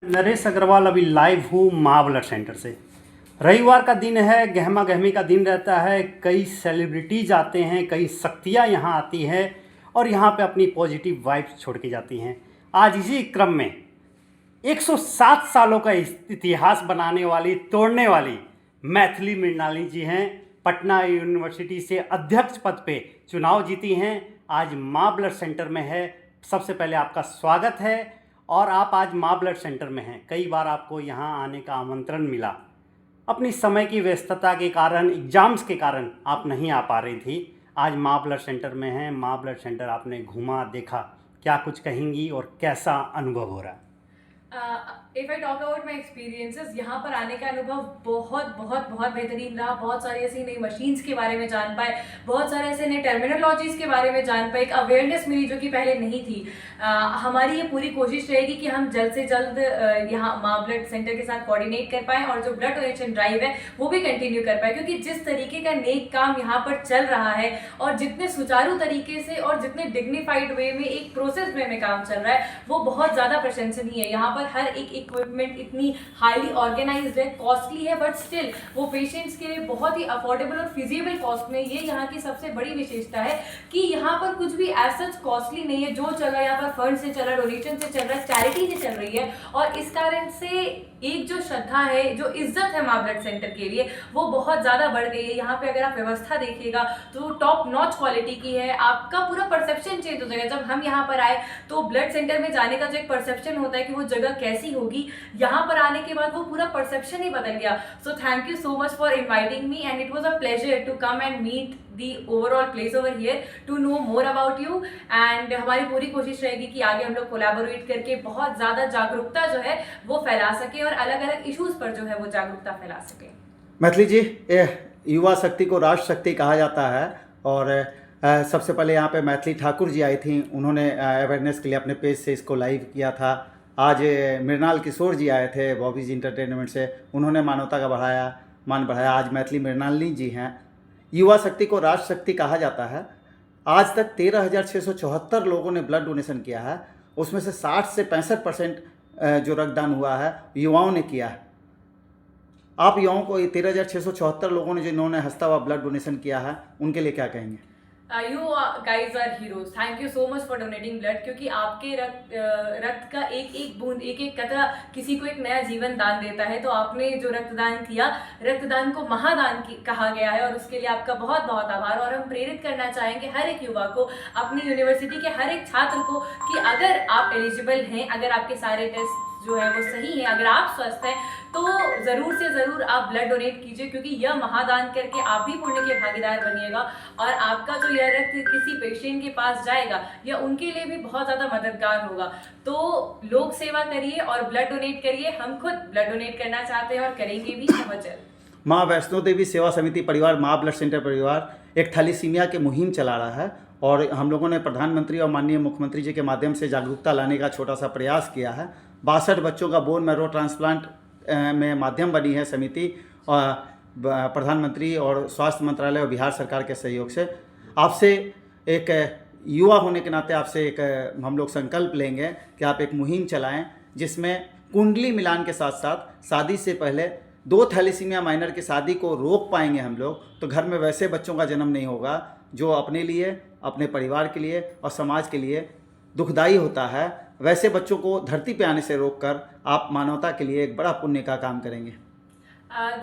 नरेश अग्रवाल अभी लाइव हूँ माँ ब्लड सेंटर से। रविवार का दिन है, गहमा गहमी का दिन रहता है। कई सेलिब्रिटीज आते हैं, कई शक्तियाँ यहाँ आती हैं और यहाँ पे अपनी पॉजिटिव वाइब्स छोड़ के जाती हैं। आज इसी क्रम में 107 सालों का इतिहास बनाने वाली, तोड़ने वाली मैथिली मृणालिनी जी हैं। पटना यूनिवर्सिटी से अध्यक्ष पद पे चुनाव जीती हैं। आज माँ ब्लड सेंटर में है। सबसे पहले आपका स्वागत है। और आप आज माँ ब्लड सेंटर में हैं। कई बार आपको यहाँ आने का आमंत्रण मिला, अपनी समय की व्यस्तता के कारण, एग्जाम्स के कारण आप नहीं आ पा रही थी। आज माँ ब्लड सेंटर में हैं। माँ ब्लड सेंटर आपने घूमा, देखा, क्या कुछ कहेंगी और कैसा अनुभव हो रहा है? If I talk about my experiences, यहाँ पर आने का अनुभव बहुत बहुत बहुत बेहतरीन रहा। बहुत सारी ऐसी नई मशीन्स के बारे में जान पाए, बहुत सारे ऐसे नए टर्मिनोलॉजीज़ के बारे में जान पाए, एक अवेयरनेस मिली जो कि पहले नहीं थी। हमारी ये पूरी कोशिश रहेगी कि हम जल्द से जल्द यहाँ माँ ब्लड सेंटर के साथ कोऑर्डिनेट कर पाएँ और जो ब्लड डोनेशन ड्राइव है वो भी कंटिन्यू कर पाए, क्योंकि जिस तरीके का नेक काम यहाँ पर चल रहा है और जितने सुचारू तरीके से और जितने डिग्निफाइड वे में, एक प्रोसेस वे में काम चल रहा है, वो बहुत ज़्यादा प्रशंसनीय है। यहाँ पर हर एक इक्विपमेंट इतनी हाईली ऑर्गेनाइज्ड है, कॉस्टली है, बट स्टिल वो पेशेंट्स के लिए बहुत ही अफोर्डेबल और फिजिबल कॉस्ट में। ये यहाँ की सबसे बड़ी विशेषता है कि यहाँ पर कुछ भी एज सच कॉस्टली नहीं है। जो चल रहा है यहाँ पर फंड से चल रहा है, डोनेशन से चल रहा है, चैरिटी से चल रही है, और इस कारण से एक जो श्रद्धा है, जो इज्जत है माँ ब्लड सेंटर के लिए, वो बहुत ज़्यादा बढ़ गई है। यहाँ पे अगर आप व्यवस्था देखिएगा तो टॉप नॉच क्वालिटी की है। आपका पूरा परसेप्शन चेंज हो जाएगा। जब हम यहाँ पर आए तो ब्लड सेंटर में जाने का जो एक परसेप्शन होता है कि वो जगह कैसी होगी, यहाँ पर आने के बाद वो पूरा परसेप्शन ही बदल गया। So thank you so much for inviting me and it was a pleasure to come and meet the overall place over here to know more about you। and हमारी पूरी कोशिश रहेगी कि आगे हम लोग कोलैबोरेट करके बहुत ज़्यादा जागरूकता जो है वो फैला सके और अलग अलग इश्यूज पर जो है वो जागरूकता फैला सके। मैथिली जी, युवा शक्ति को राष्ट्र शक्ति कहा जाता है और सबसे पहले यहाँ पे मैथिली ठाकुर जी आई थी। उन्होंने अवेयरनेस के लिए अपने पेज से इसको लाइव किया था। आज मृणाल किशोर जी आए थे बॉबीज इंटरटेनमेंट से, उन्होंने मानवता का मान बढ़ाया। आज मैथिली मृणालिनी जी हैं। युवा शक्ति को राष्ट्र शक्ति कहा जाता है। आज तक 13,674 लोगों ने ब्लड डोनेशन किया है। उसमें से 60 से 65% जो रक्तदान हुआ है युवाओं ने किया है। आप युवाओं को 13,674 लोगों ने जिन्होंने हंसता हुआ ब्लड डोनेशन किया है, उनके लिए क्या कहेंगे? You guys are heroes. Thank you so much for donating blood, क्योंकि आपके रक्त का एक एक बूंद, एक एक कतरा किसी को एक नया जीवन दान देता है। तो आपने जो रक्तदान किया, रक्तदान को महादान कहा गया है और उसके लिए आपका बहुत बहुत आभार। और हम प्रेरित करना चाहेंगे हर एक युवा को, अपनी यूनिवर्सिटी के हर एक छात्र को, कि अगर आप एलिजिबल हैं, अगर आपके सारे टेस्ट जो है वो सही है, अगर आप स्वस्थ हैं, तो ज़रूर से ज़रूर आप ब्लड डोनेट कीजिए, क्योंकि यह महादान करके आप भी पुण्य के भागीदार बनिएगा और आपका जो यह रक्त किसी पेशेंट के पास जाएगा, यह उनके लिए भी बहुत ज़्यादा मददगार होगा। तो लोक सेवा करिए और ब्लड डोनेट करिए। हम खुद ब्लड डोनेट करना चाहते हैं और करेंगे भी बहुत जल्द। माँ वैष्णो देवी सेवा समिति परिवार, माँ ब्लड सेंटर परिवार एक थैलीसीमिया की मुहिम चला रहा है और हम लोगों ने प्रधानमंत्री और माननीय मुख्यमंत्री जी के माध्यम से जागरूकता लाने का छोटा सा प्रयास किया है। 62 बच्चों का बोन मैरो ट्रांसप्लांट में माध्यम बनी है समिति, प्रधानमंत्री और स्वास्थ्य मंत्रालय और बिहार सरकार के सहयोग से। आपसे एक युवा होने के नाते आपसे एक हम लोग संकल्प लेंगे कि आप एक मुहिम चलाएं जिसमें कुंडली मिलान के साथ साथ शादी से पहले 2 थैलीसीमिया माइनर की शादी को रोक पाएंगे हम लोग, तो घर में वैसे बच्चों का जन्म नहीं होगा जो अपने लिए, अपने परिवार के लिए और समाज के लिए दुखदाई होता है। वैसे बच्चों को धरती पे आने से रोककर आप मानवता के लिए एक बड़ा पुण्य का काम करेंगे।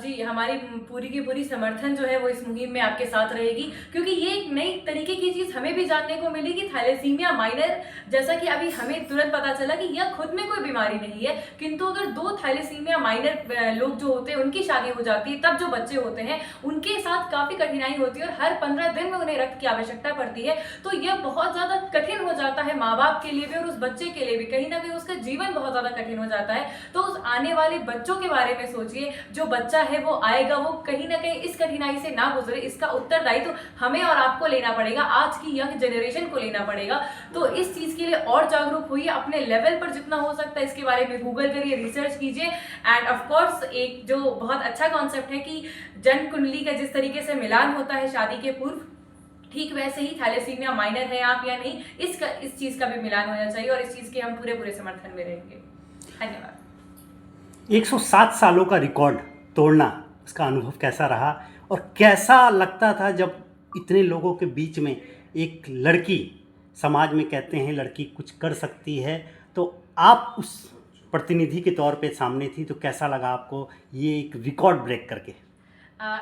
जी, हमारी पूरी की पूरी समर्थन जो है वो इस मुहिम में आपके साथ रहेगी, क्योंकि ये एक नई तरीके की चीज़ हमें भी जानने को मिली कि थैलेसीमिया माइनर, जैसा कि अभी हमें तुरंत पता चला कि यह खुद में कोई बीमारी नहीं है, किंतु अगर 2 थैलेसीमिया माइनर लोग जो होते हैं उनकी शादी हो जाती है, तब जो बच्चे होते हैं उनके साथ काफ़ी कठिनाई होती है और हर 15 दिन में उन्हें रक्त की आवश्यकता पड़ती है। तो यह बहुत ज़्यादा कठिन हो जाता है माँ बाप के लिए भी और उस बच्चे के लिए भी। कहीं ना कहीं उसका जीवन बहुत ज़्यादा कठिन हो जाता है। तो उस आने वाले बच्चों के बारे में सोचिए। जो बच्चा है वो आएगा, वो कहीं ना कहीं इस कठिनाई से ना गुजरे, इसका उत्तरदायित्व तो हमें और आपको लेना पड़ेगा, आज की यंग जनरेशन को लेना पड़ेगा। तो इस चीज़ के लिए और जागरूक होइए, अपने लेवल पर जितना हो सकता है इसके बारे में गूगल करिए, रिसर्च कीजिए। एंड ऑफ कोर्स एक जो बहुत अच्छा कॉन्सेप्ट है कि जन कुंडली का जिस तरीके से मिलान होता है शादी के पूर्व, ठीक वैसे ही थैलेसीमिया माइनर है आप या नहीं, इस चीज़ का भी मिलान होना चाहिए और इस चीज़ के हम पूरे समर्थन में रहेंगे। धन्यवाद। 107 सालों का रिकॉर्ड तोड़ना, उसका अनुभव कैसा रहा और कैसा लगता था जब इतने लोगों के बीच में एक लड़की, समाज में कहते हैं लड़की कुछ कर सकती है, तो आप उस प्रतिनिधि के तौर पे सामने थी, तो कैसा लगा आपको ये एक रिकॉर्ड ब्रेक करके?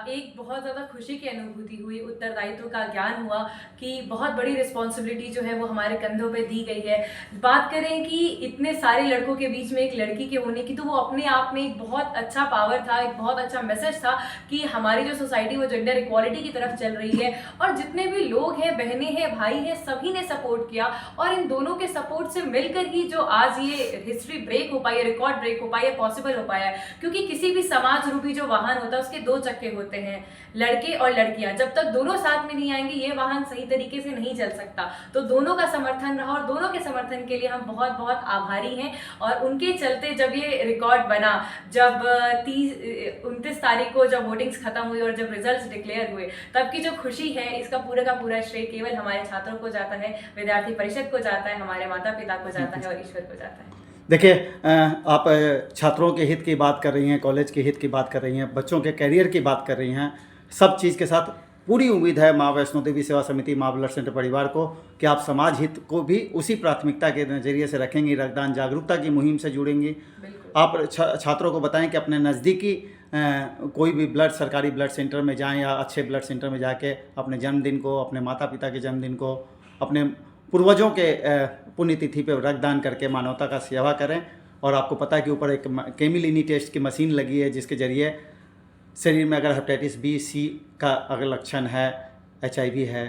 एक बहुत ज़्यादा खुशी की अनुभूति हुई, उत्तरदायित्व का ज्ञान हुआ कि बहुत बड़ी रिस्पॉन्सिबिलिटी जो है वो हमारे कंधों पे दी गई है। बात करें कि इतने सारे लड़कों के बीच में एक लड़की के होने की, तो वो अपने आप में एक बहुत अच्छा पावर था, एक बहुत अच्छा मैसेज था कि हमारी जो सोसाइटी वो जेंडर इक्वालिटी की तरफ चल रही है। और जितने भी लोग हैं, बहनें हैं, भाई हैं, सभी ने सपोर्ट किया और इन दोनों के सपोर्ट से मिलकर ही जो आज ये हिस्ट्री ब्रेक हो पाई है, रिकॉर्ड ब्रेक हो पाई है, पॉसिबल हो पाया है। क्योंकि किसी भी समाज रूपी जो वाहन होता है उसके दो चक्के होते हैं, लड़के और लड़कियां। जब तक दोनों साथ में नहीं आएंगे ये वाहन सही तरीके से नहीं चल सकता। तो दोनों का समर्थन रहा और दोनों के समर्थन के लिए हम बहुत बहुत आभारी हैं। और उनके चलते जब ये रिकॉर्ड बना, जब 29 तारीख को जब वोटिंग्स खत्म हुई और जब रिजल्ट्स डिक्लेयर हुए, तब की जो खुशी है, इसका पूरा का पूरा श्रेय केवल हमारे छात्रों को जाता है, विद्यार्थी परिषद को जाता है, हमारे माता पिता को जाता है और ईश्वर को जाता है। देखिए, आप छात्रों के हित की बात कर रही हैं, कॉलेज के हित की बात कर रही हैं, बच्चों के करियर की बात कर रही हैं। सब चीज़ के साथ पूरी उम्मीद है माँ वैष्णो देवी सेवा समिति, माँ ब्लड सेंटर परिवार को, कि आप समाज हित को भी उसी प्राथमिकता के नज़रिए से रखेंगी, रक्तदान जागरूकता की मुहिम से जुड़ेंगी। आप छात्रों को बताएं कि अपने नज़दीकी कोई भी सरकारी ब्लड सेंटर में जाएं या अच्छे ब्लड सेंटर में जाके अपने जन्मदिन को, अपने माता पिता के जन्मदिन को, अपने पूर्वजों के पुण्यतिथि पर रक्तदान करके मानवता का सेवा करें। और आपको पता है कि ऊपर एक केमिलिनी टेस्ट की मशीन लगी है, जिसके ज़रिए शरीर में अगर हेपेटाइटिस बी, सी का अगर लक्षण है, HIV है,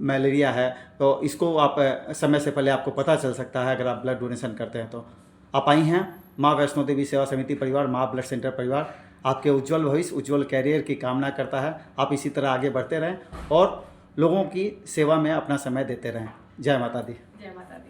मलेरिया है, तो इसको आप समय से पहले आपको पता चल सकता है अगर आप ब्लड डोनेशन करते हैं। तो आप आई हैं माँ वैष्णो देवी सेवा समिति परिवार, माँ ब्लड सेंटर परिवार आपके उज्जवल भविष्य, उज्जवल कैरियर की कामना करता है। आप इसी तरह आगे बढ़ते रहें और लोगों की सेवा में अपना समय देते रहें। जय माता दी। जय माता दी।